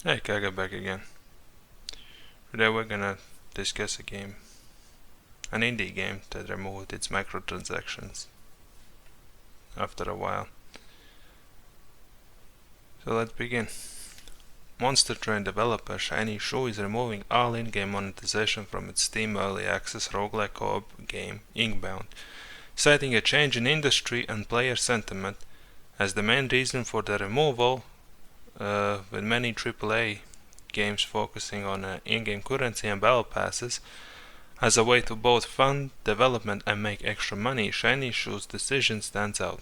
Hey, Kaga back again. Today we're gonna discuss a game, an indie game that removed its microtransactions after a while. So let's begin. Monster Train developer Shiny Shoe is removing all in-game monetization from its Steam Early Access roguelike co-op game Inkbound, citing a change in industry and player sentiment as the main reason for the removal, with many AAA games focusing on in-game currency and battle passes as a way to both fund development and make extra money. Shiny Shoe's decision stands out.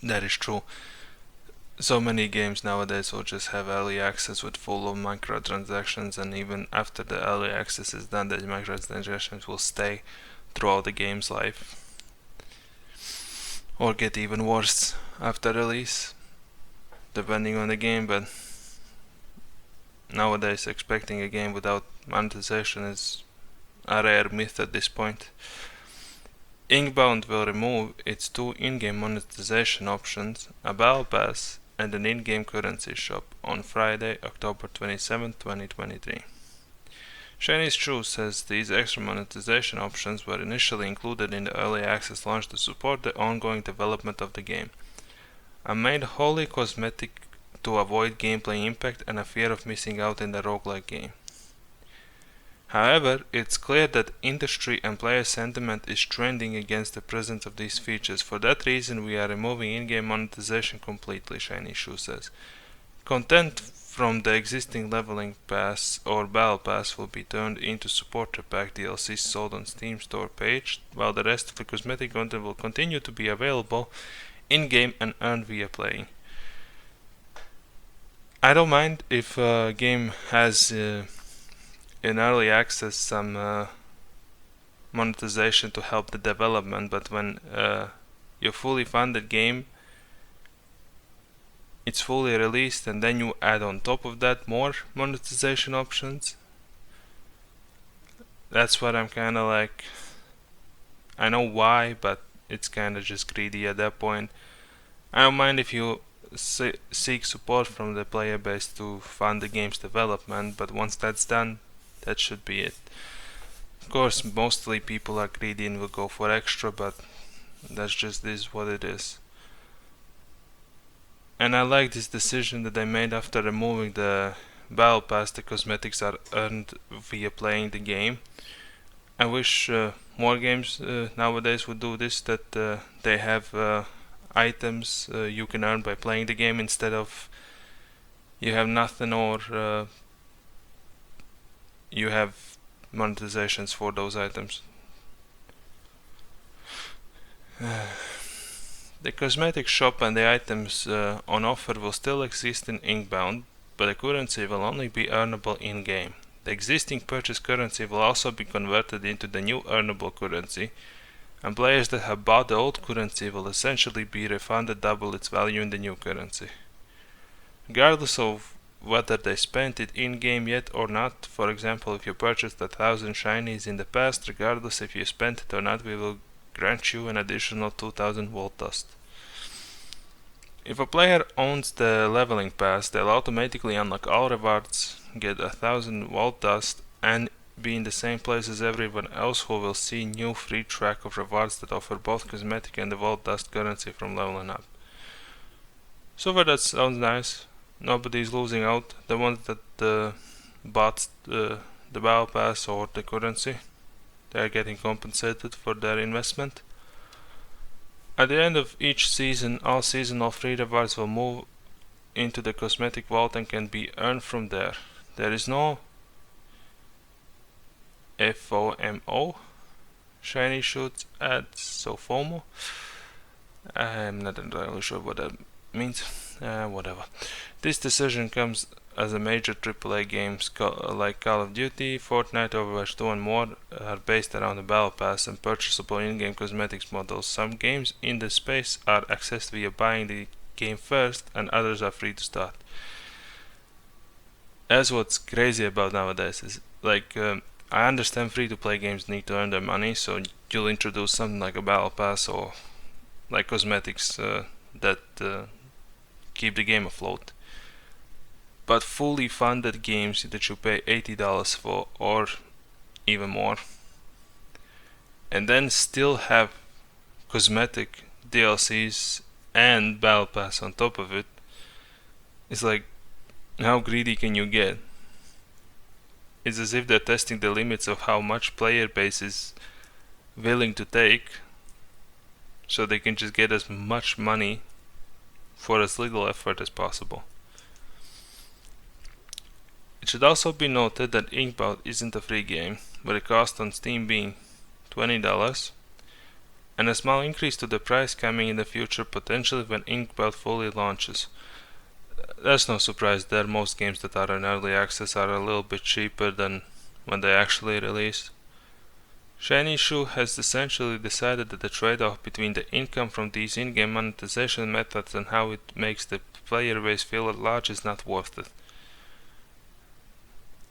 That is true. So many games nowadays will just have early access with full of microtransactions, and even after the early access is done, the microtransactions will stay throughout the game's life or get even worse after release, depending on the game. But nowadays expecting a game without monetization is a rare myth at this point. Inkbound will remove its two in-game monetization options, a battle pass and an in-game currency shop, on Friday, October 27, 2023. Shiny Shoe says these extra monetization options were initially included in the early access launch to support the ongoing development of the game, and made wholly cosmetic to avoid gameplay impact and a fear of missing out in the roguelike game. However, it's clear that industry and player sentiment is trending against the presence of these features. For that reason, we are removing in-game monetization completely, Shiny Shoe says. Content from the existing leveling pass or battle pass will be turned into supporter pack DLC sold on Steam store page, while the rest of the cosmetic content will continue to be available in-game and earned via playing. I don't mind if a game has in early access some monetization to help the development, but when your fully funded game, it's fully released and then you add on top of that more monetization options, that's what I'm kinda like, I know why, but it's kinda just greedy at that point. I don't mind if you seek support from the player base to fund the game's development, but once that's done, that should be it. Of course, mostly people are greedy and will go for extra, but that's just what it is. And I like this decision that they made after removing the battle pass. The cosmetics are earned via playing the game. I wish more games nowadays would do this, that they have items you can earn by playing the game instead of you have nothing, or you have monetizations for those items. The cosmetic shop and the items on offer will still exist in Inkbound, but the currency will only be earnable in-game. The existing purchase currency will also be converted into the new earnable currency, and players that have bought the old currency will essentially be refunded double its value in the new currency. Regardless of whether they spent it in-game yet or not, for example, if you purchased 1,000 shinies in the past, regardless if you spent it or not, we will grant you an additional 2,000 Vault Dust. If a player owns the leveling pass, they'll automatically unlock all rewards, get 1,000 Vault Dust, and be in the same place as everyone else, who will see new free track of rewards that offer both cosmetic and the Vault Dust currency from leveling up. So far that sounds nice. Nobody's losing out. The ones that bought the battle pass or the currency, they are getting compensated for their investment. At the end of each season, all seasonal free rewards will move into the cosmetic vault and can be earned from there. There is no FOMO, Shiny Shoot adds, so FOMO. I'm not entirely sure what that means. Whatever. This decision comes as a major AAA games like Call of Duty, Fortnite, Overwatch 2 and more are based around the battle pass and purchasable in-game cosmetics models. Some games in the space are accessed via buying the game first, and others are free to start. That's what's crazy about nowadays, is like, I understand free-to-play games need to earn their money, so you'll introduce something like a battle pass or like cosmetics that keep the game afloat. but fully funded games that you pay $80 for or even more, and then still have cosmetic DLCs and Battle Pass on top of it, it's like, how greedy can you get? It's as if they're testing the limits of how much player base is willing to take, so they can just get as much money for as little effort as possible. It should also be noted that Inkbound isn't a free game, with the cost on Steam being $20, and a small increase to the price coming in the future, potentially when Inkbound fully launches. That's no surprise that most games that are in early access are a little bit cheaper than when they actually release. Shiny Shoe has essentially decided that the trade-off between the income from these in-game monetization methods and how it makes the player base feel at large is not worth it.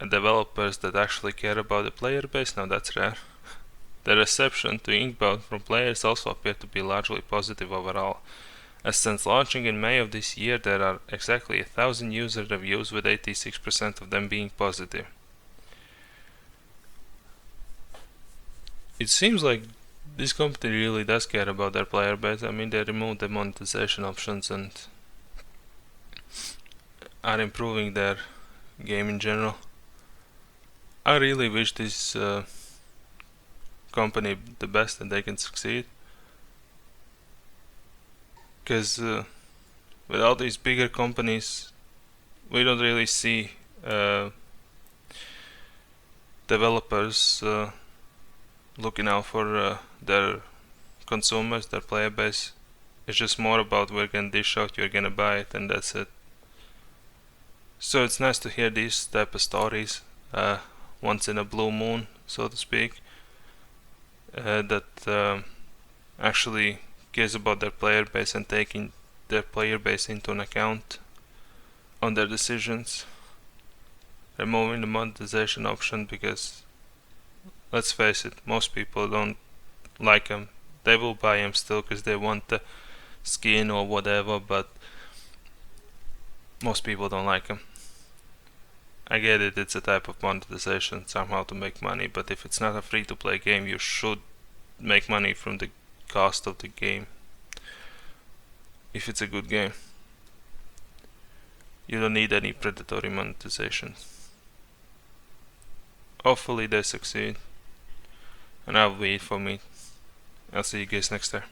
And developers that actually care about the player base, now that's rare. The reception to Inkbound from players also appeared to be largely positive overall, as since launching in May of this year there are exactly 1,000 user reviews, with 86% of them being positive. It seems like this company really does care about their player base. I mean, they removed the monetization options and are improving their game in general. I really wish this company the best and they can succeed, because with all these bigger companies we don't really see developers looking out for their consumers, their player base. It's just more about we're gonna dish out, you're gonna buy it, and that's it. So it's nice to hear these type of stories once in a blue moon, so to speak, that actually cares about their player base and taking their player base into an account on their decisions, removing the monetization option, because let's face it, most people don't like them. They will buy them still because they want the skin or whatever, but most people don't like them. I get it, it's a type of monetization somehow to make money, but if it's not a free-to-play game, you should make money from the cost of the game. If it's a good game, you don't need any predatory monetization. Hopefully they succeed, and I'll wait for me. I'll see you guys next time.